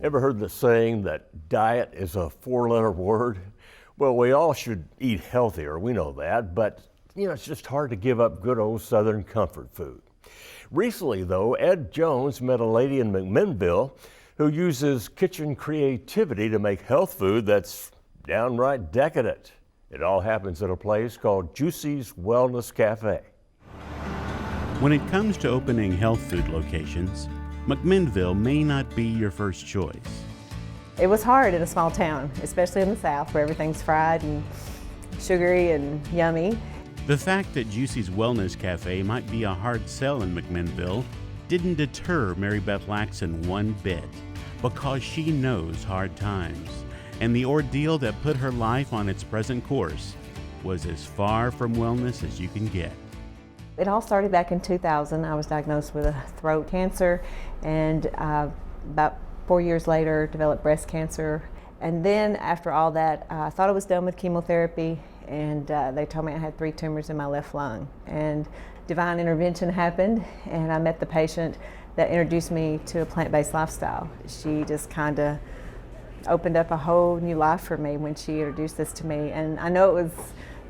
Ever heard the saying that diet is a four-letter word? Well, we all should eat healthier, we know that, but it's just hard to give up good old Southern comfort food. Recently, though, Ed Jones met a lady in McMinnville who uses kitchen creativity to make health food that's downright decadent. It all happens at a place called Juicy's Wellness Cafe. When it comes to opening health food locations, McMinnville may not be your first choice. It was hard in a small town, especially in the South where everything's fried and sugary and yummy. The fact that Juicy's Wellness Cafe might be a hard sell in McMinnville didn't deter Mary Beth Laxon one bit, because she knows hard times, and the ordeal that put her life on its present course was as far from wellness as you can get. It all started back in 2000. I was diagnosed with a throat cancer, and about 4 years later developed breast cancer. And then after all that, I thought I was done with chemotherapy, and they told me I had 3 tumors in my left lung. And divine intervention happened, and I met the patient that introduced me to a plant-based lifestyle. She just kind of opened up a whole new life for me when she introduced this to me. And I know it was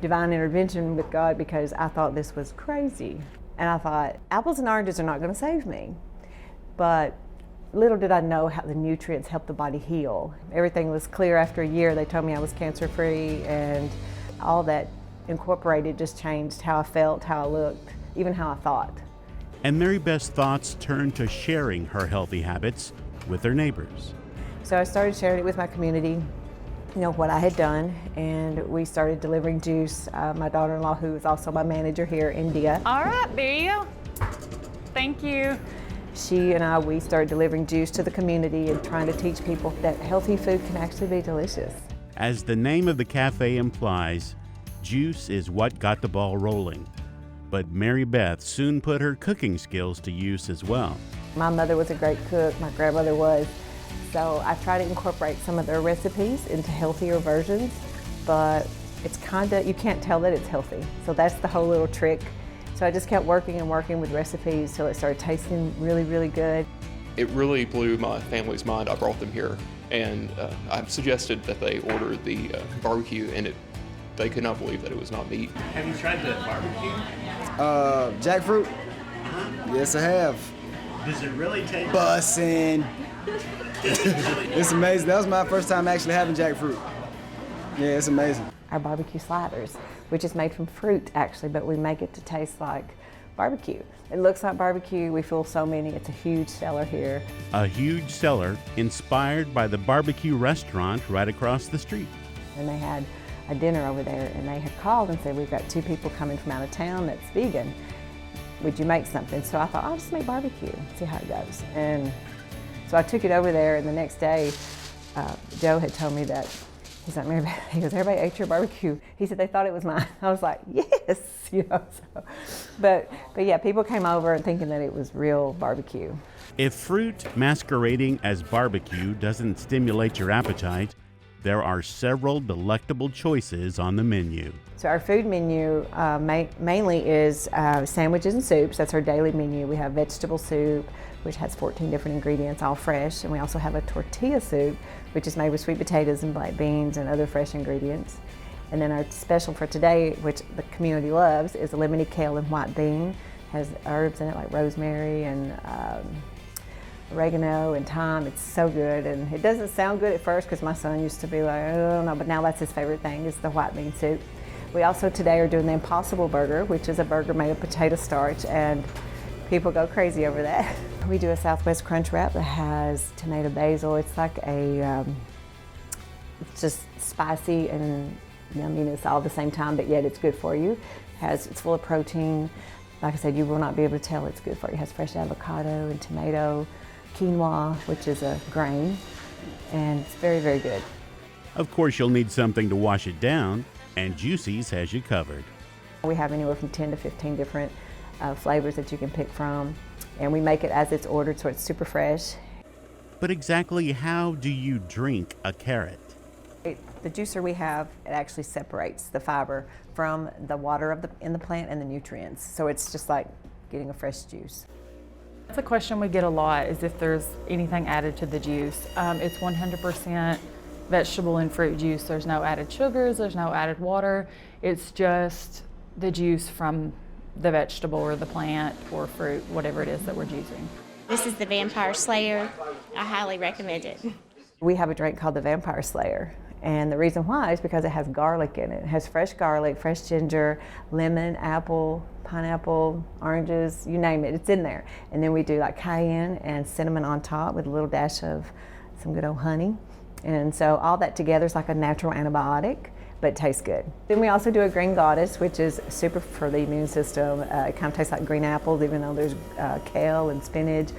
divine intervention with God because I thought this was crazy. And I thought, apples and oranges are not going to save me. But little did I know how the nutrients help the body heal. Everything was clear after a year. They told me I was cancer-free, and all that incorporated just changed how I felt, how I looked, even how I thought. And Mary Beth's thoughts turned to sharing her healthy habits with her neighbors. So I started sharing it with my community, what I had done, and we started delivering juice. My daughter-in-law, who is also my manager here, India. All right, there you go. Thank you. She and we started delivering juice to the community and trying to teach people that healthy food can actually be delicious. As the name of the cafe implies, juice is what got the ball rolling. But Mary Beth soon put her cooking skills to use as well. My mother was a great cook, my grandmother was. So I try to incorporate some of their recipes into healthier versions, but it's you can't tell that it's healthy. So that's the whole little trick. So I just kept working and working with recipes till it started tasting really, really good. It really blew my family's mind. I brought them here, and I suggested that they order the barbecue, and they could not believe that it was not meat. Have you tried the barbecue? Jackfruit? Yes, I have. Does it really taste? Bussin'. It's amazing. That was my first time actually having jackfruit. Yeah, it's amazing. Our barbecue sliders, which is made from fruit actually, but we make it to taste like barbecue. It looks like barbecue. We fool so many. It's a huge seller here. A huge seller inspired by the barbecue restaurant right across the street. And they had a dinner over there, and they had called and said, we've got 2 people coming from out of town that's vegan. Would you make something? So I thought, I'll just make barbecue, see how it goes. And so I took it over there, and the next day, Joe had told me that, he's like, Mary Beth, he goes, everybody ate your barbecue. He said they thought it was mine. I was like, yes, so. But yeah, people came over and thinking that it was real barbecue. If fruit masquerading as barbecue doesn't stimulate your appetite, there are several delectable choices on the menu. So our food menu mainly is sandwiches and soups. That's our daily menu. We have vegetable soup, which has 14 different ingredients, all fresh. And we also have a tortilla soup, which is made with sweet potatoes and black beans and other fresh ingredients. And then our special for today, which the community loves, is a lemony kale and white bean. Has herbs in it like rosemary and oregano and thyme. It's so good, and it doesn't sound good at first because my son used to be like, oh no, but now that's his favorite thing is the white bean soup. We also today are doing the Impossible Burger, which is a burger made of potato starch, and people go crazy over that. We do a Southwest Crunch Wrap that has tomato basil. It's like it's just spicy and yumminess all at the same time, but yet it's good for you. It's full of protein. Like I said, you will not be able to tell it's good for you. It has fresh avocado and tomato, quinoa, which is a grain, and it's very, very good. Of course, you'll need something to wash it down, and Juicy's has you covered. We have anywhere from 10 to 15 different flavors that you can pick from, and we make it as it's ordered, so it's super fresh. But exactly how do you drink a carrot? The juicer we have, it actually separates the fiber from the water in the plant and the nutrients, so it's just like getting a fresh juice. That's a question we get a lot, is if there's anything added to the juice. It's 100% vegetable and fruit juice. There's no added sugars, there's no added water. It's just the juice from the vegetable or the plant or fruit, whatever it is that we're juicing. This is the Vampire Slayer. I highly recommend it. We have a drink called the Vampire Slayer. And the reason why is because it has garlic in it. It has fresh garlic, fresh ginger, lemon, apple, pineapple, oranges, you name it, it's in there. And then we do like cayenne and cinnamon on top with a little dash of some good old honey. And so all that together is like a natural antibiotic, but it tastes good. Then we also do a green goddess, which is super for the immune system. It kind of tastes like green apples, even though there's kale and spinach,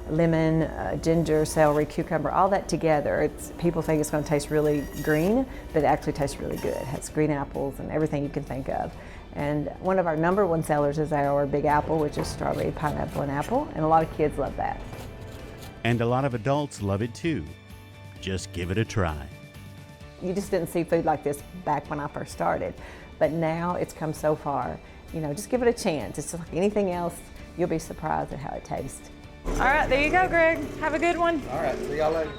lemon, ginger, celery, cucumber, all that together. People think it's going to taste really green, but it actually tastes really good. It has green apples and everything you can think of. And one of our #1 sellers is our Big Apple, which is strawberry, pineapple, and apple, and a lot of kids love that. And a lot of adults love it too. Just give it a try. You just didn't see food like this back when I first started, but now it's come so far. You know, just give it a chance. It's just like anything else. You'll be surprised at how it tastes. All right, there you go, Greg. Have a good one. All right, see y'all later.